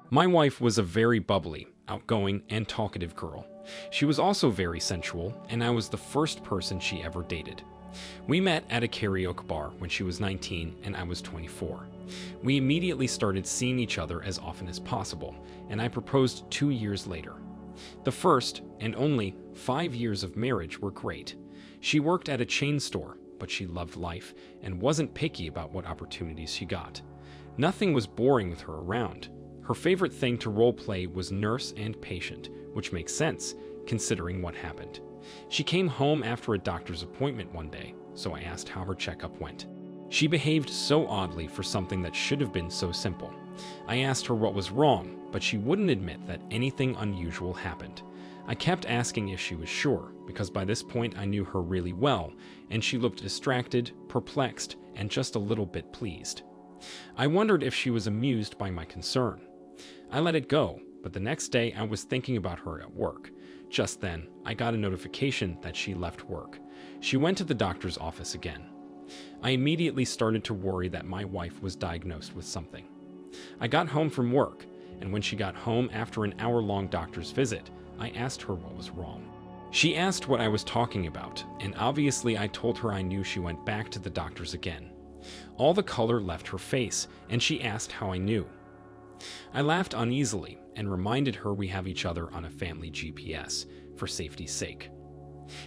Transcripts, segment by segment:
My wife was a very bubbly, outgoing, and talkative girl. She was also very sensual, and I was the first person she ever dated. We met at a karaoke bar when she was 19 and I was 24. We immediately started seeing each other as often as possible, and I proposed 2 years later. The first and only 5 years of marriage were great. She worked at a chain store, but she loved life and wasn't picky about what opportunities she got. Nothing was boring with her around. Her favorite thing to role play was nurse and patient, which makes sense, considering what happened. She came home after a doctor's appointment one day, so I asked how her checkup went. She behaved so oddly for something that should have been so simple. I asked her what was wrong, but she wouldn't admit that anything unusual happened. I kept asking if she was sure, because by this point I knew her really well, and she looked distracted, perplexed, and just a little bit pleased. I wondered if she was amused by my concern. I let it go, but the next day I was thinking about her at work. Just then, I got a notification that she left work. She went to the doctor's office again. I immediately started to worry that my wife was diagnosed with something. I got home from work, and when she got home after an hour-long doctor's visit, I asked her what was wrong. She asked what I was talking about, and obviously I told her I knew she went back to the doctor's again. All the color left her face, and she asked how I knew. I laughed uneasily and reminded her we have each other on a family GPS, for safety's sake.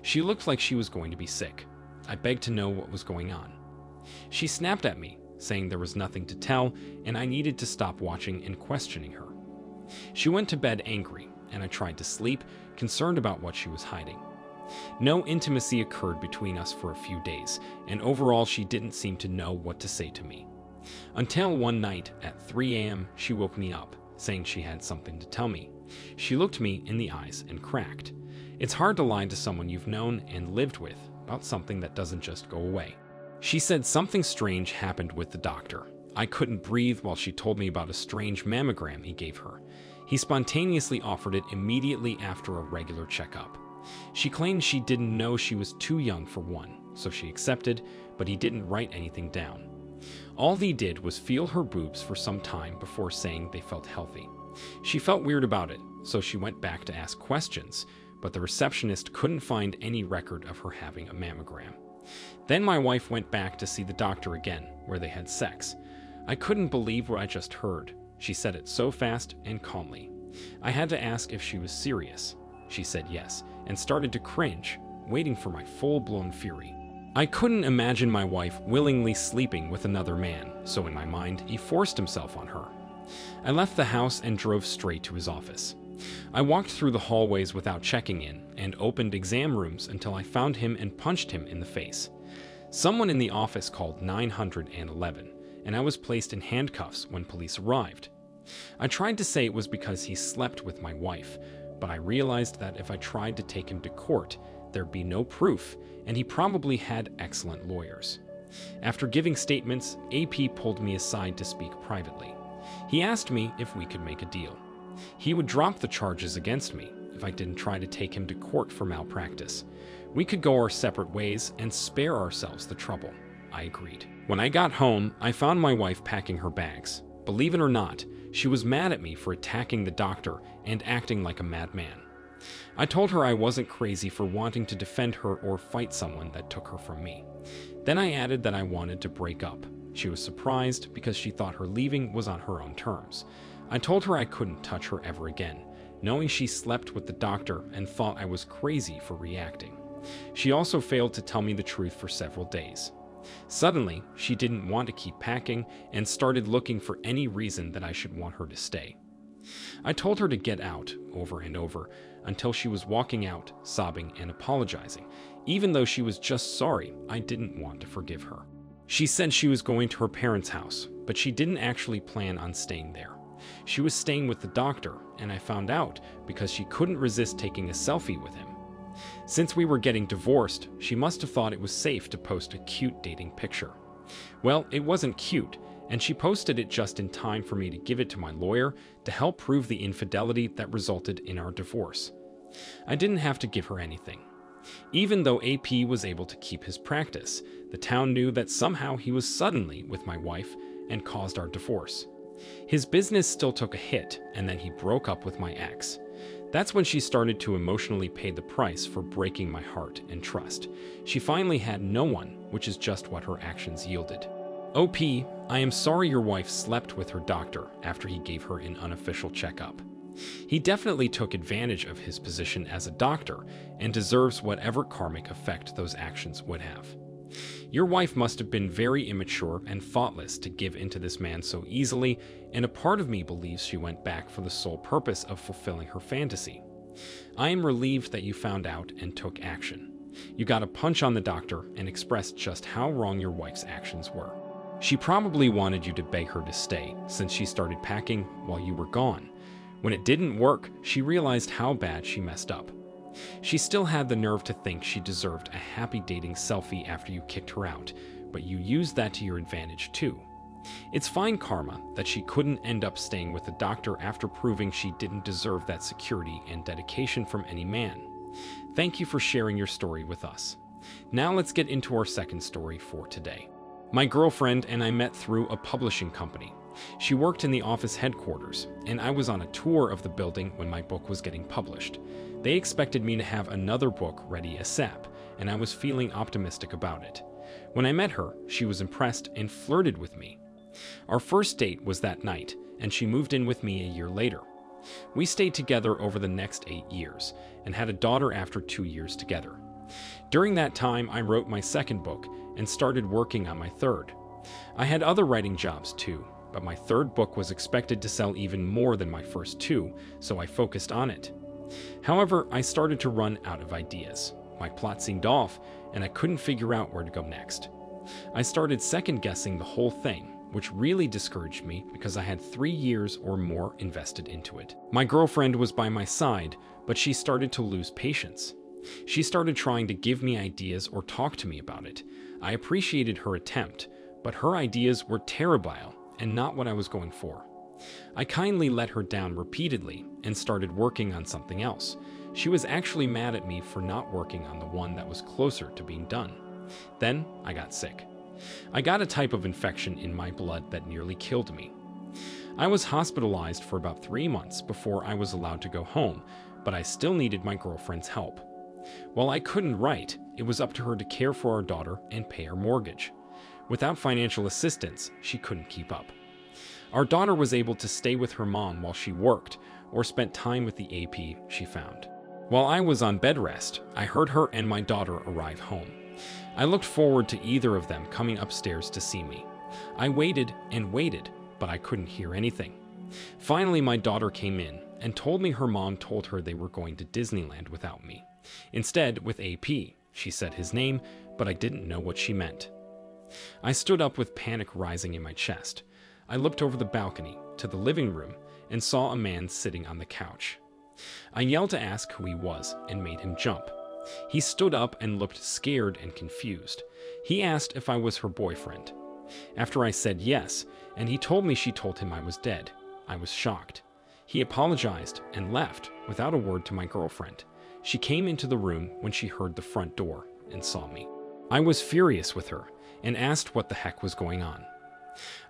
She looked like she was going to be sick. I begged to know what was going on. She snapped at me, saying there was nothing to tell and I needed to stop watching and questioning her. She went to bed angry, and I tried to sleep, concerned about what she was hiding. No intimacy occurred between us for a few days, and overall she didn't seem to know what to say to me. Until one night at 3 a.m. she woke me up, saying she had something to tell me. She looked me in the eyes and cracked. It's hard to lie to someone you've known and lived with about something that doesn't just go away. She said something strange happened with the doctor. I couldn't breathe while she told me about a strange mammogram he gave her. He spontaneously offered it immediately after a regular checkup. She claimed she didn't know she was too young for one, so she accepted, but he didn't write anything down. All he did was feel her boobs for some time before saying they felt healthy. She felt weird about it, so she went back to ask questions, but the receptionist couldn't find any record of her having a mammogram. Then my wife went back to see the doctor again, where they had sex. I couldn't believe what I just heard. She said it so fast and calmly. I had to ask if she was serious. She said yes, and started to cringe, waiting for my full-blown fury. I couldn't imagine my wife willingly sleeping with another man, so in my mind, he forced himself on her. I left the house and drove straight to his office. I walked through the hallways without checking in and opened exam rooms until I found him and punched him in the face. Someone in the office called 911, and I was placed in handcuffs when police arrived. I tried to say it was because he slept with my wife, but I realized that if I tried to take him to court, there'd be no proof, and he probably had excellent lawyers. After giving statements, AP pulled me aside to speak privately. He asked me if we could make a deal. He would drop the charges against me if I didn't try to take him to court for malpractice. We could go our separate ways and spare ourselves the trouble. I agreed. When I got home, I found my wife packing her bags. Believe it or not, she was mad at me for attacking the doctor and acting like a madman. I told her I wasn't crazy for wanting to defend her or fight someone that took her from me. Then I added that I wanted to break up. She was surprised because she thought her leaving was on her own terms. I told her I couldn't touch her ever again, knowing she slept with the doctor and thought I was crazy for reacting. She also failed to tell me the truth for several days. Suddenly, she didn't want to keep packing and started looking for any reason that I should want her to stay. I told her to get out over and over until she was walking out, sobbing and apologizing. Even though she was just sorry, I didn't want to forgive her. She said she was going to her parents' house, but she didn't actually plan on staying there. She was staying with the doctor, and I found out because she couldn't resist taking a selfie with him. Since we were getting divorced, she must have thought it was safe to post a cute dating picture. Well, it wasn't cute, and she posted it just in time for me to give it to my lawyer to help prove the infidelity that resulted in our divorce. I didn't have to give her anything. Even though AP was able to keep his practice, the town knew that somehow he was suddenly with my wife and caused our divorce. His business still took a hit, and then he broke up with my ex. That's when she started to emotionally pay the price for breaking my heart and trust. She finally had no one, which is just what her actions yielded. OP, I am sorry your wife slept with her doctor after he gave her an unofficial checkup. He definitely took advantage of his position as a doctor and deserves whatever karmic effect those actions would have. Your wife must have been very immature and thoughtless to give into this man so easily, and a part of me believes she went back for the sole purpose of fulfilling her fantasy. I am relieved that you found out and took action. You got a punch on the doctor and expressed just how wrong your wife's actions were. She probably wanted you to beg her to stay, since she started packing while you were gone. When it didn't work, she realized how bad she messed up. She still had the nerve to think she deserved a happy dating selfie after you kicked her out, but you used that to your advantage too. It's fine karma that she couldn't end up staying with the doctor after proving she didn't deserve that security and dedication from any man. Thank you for sharing your story with us. Now let's get into our second story for today. My girlfriend and I met through a publishing company. She worked in the office headquarters, and I was on a tour of the building when my book was getting published. They expected me to have another book ready ASAP, and I was feeling optimistic about it. When I met her, she was impressed and flirted with me. Our first date was that night, and she moved in with me a year later. We stayed together over the next 8 years, and had a daughter after 2 years together. During that time, I wrote my second book and started working on my third. I had other writing jobs too, but my third book was expected to sell even more than my first two, so I focused on it. However, I started to run out of ideas. My plot seemed off, and I couldn't figure out where to go next. I started second-guessing the whole thing, which really discouraged me because I had 3 years or more invested into it. My girlfriend was by my side, but she started to lose patience. She started trying to give me ideas or talk to me about it. I appreciated her attempt, but her ideas were terrible and not what I was going for. I kindly let her down repeatedly and started working on something else. She was actually mad at me for not working on the one that was closer to being done. Then I got sick. I got a type of infection in my blood that nearly killed me. I was hospitalized for about 3 months before I was allowed to go home, but I still needed my girlfriend's help. While I couldn't write, it was up to her to care for our daughter and pay our mortgage. Without financial assistance, she couldn't keep up. Our daughter was able to stay with her mom while she worked, or spent time with the AP she found. While I was on bed rest, I heard her and my daughter arrive home. I looked forward to either of them coming upstairs to see me. I waited and waited, but I couldn't hear anything. Finally, my daughter came in and told me her mom told her they were going to Disneyland without me. Instead, with AP, she said his name, but I didn't know what she meant. I stood up with panic rising in my chest. I looked over the balcony to the living room and saw a man sitting on the couch. I yelled to ask who he was and made him jump. He stood up and looked scared and confused. He asked if I was her boyfriend. After I said yes, and he told me she told him I was dead, I was shocked. He apologized and left without a word to my girlfriend. She came into the room when she heard the front door and saw me. I was furious with her and asked what the heck was going on.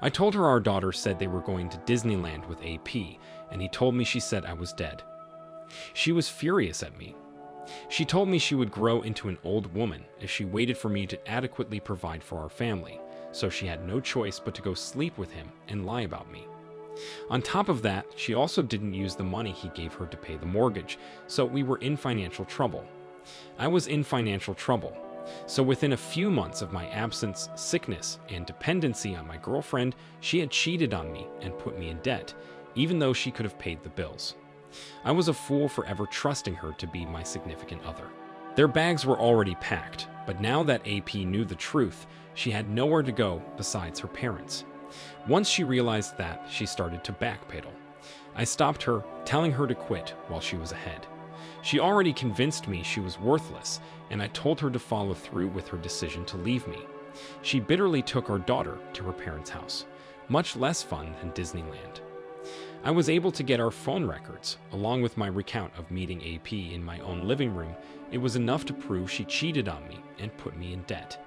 I told her our daughter said they were going to Disneyland with AP, and he told me she said I was dead. She was furious at me. She told me she would grow into an old woman if she waited for me to adequately provide for our family, so she had no choice but to go sleep with him and lie about me. On top of that, she also didn't use the money he gave her to pay the mortgage, so we were in financial trouble. I was in financial trouble. So within a few months of my absence, sickness, and dependency on my girlfriend, she had cheated on me and put me in debt, even though she could have paid the bills. I was a fool for ever trusting her to be my significant other. Their bags were already packed, but now that AP knew the truth, she had nowhere to go besides her parents. Once she realized that, she started to backpedal. I stopped her, telling her to quit while she was ahead. She already convinced me she was worthless, and I told her to follow through with her decision to leave me. She bitterly took our daughter to her parents' house. Much less fun than Disneyland. I was able to get our phone records, along with my recount of meeting AP in my own living room. It was enough to prove she cheated on me and put me in debt.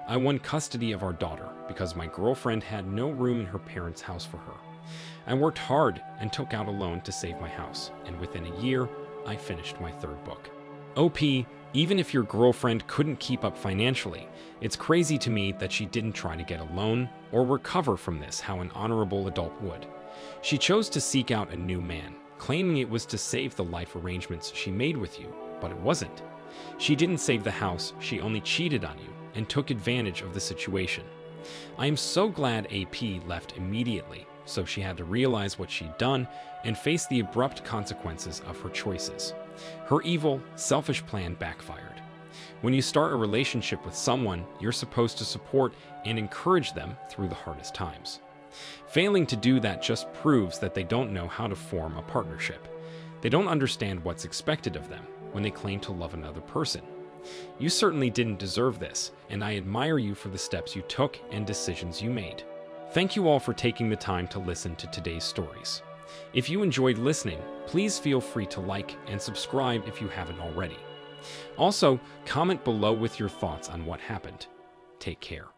I won custody of our daughter because my girlfriend had no room in her parents' house for her. I worked hard and took out a loan to save my house, and within a year, I finished my third book. OP, even if your girlfriend couldn't keep up financially, it's crazy to me that she didn't try to get a loan or recover from this how an honorable adult would. She chose to seek out a new man, claiming it was to save the life arrangements she made with you, but it wasn't. She didn't save the house, she only cheated on you and took advantage of the situation. I am so glad AP left immediately, so she had to realize what she'd done and face the abrupt consequences of her choices. Her evil, selfish plan backfired. When you start a relationship with someone, you're supposed to support and encourage them through the hardest times. Failing to do that just proves that they don't know how to form a partnership. They don't understand what's expected of them when they claim to love another person. You certainly didn't deserve this, and I admire you for the steps you took and decisions you made. Thank you all for taking the time to listen to today's stories. If you enjoyed listening, please feel free to like and subscribe if you haven't already. Also, comment below with your thoughts on what happened. Take care.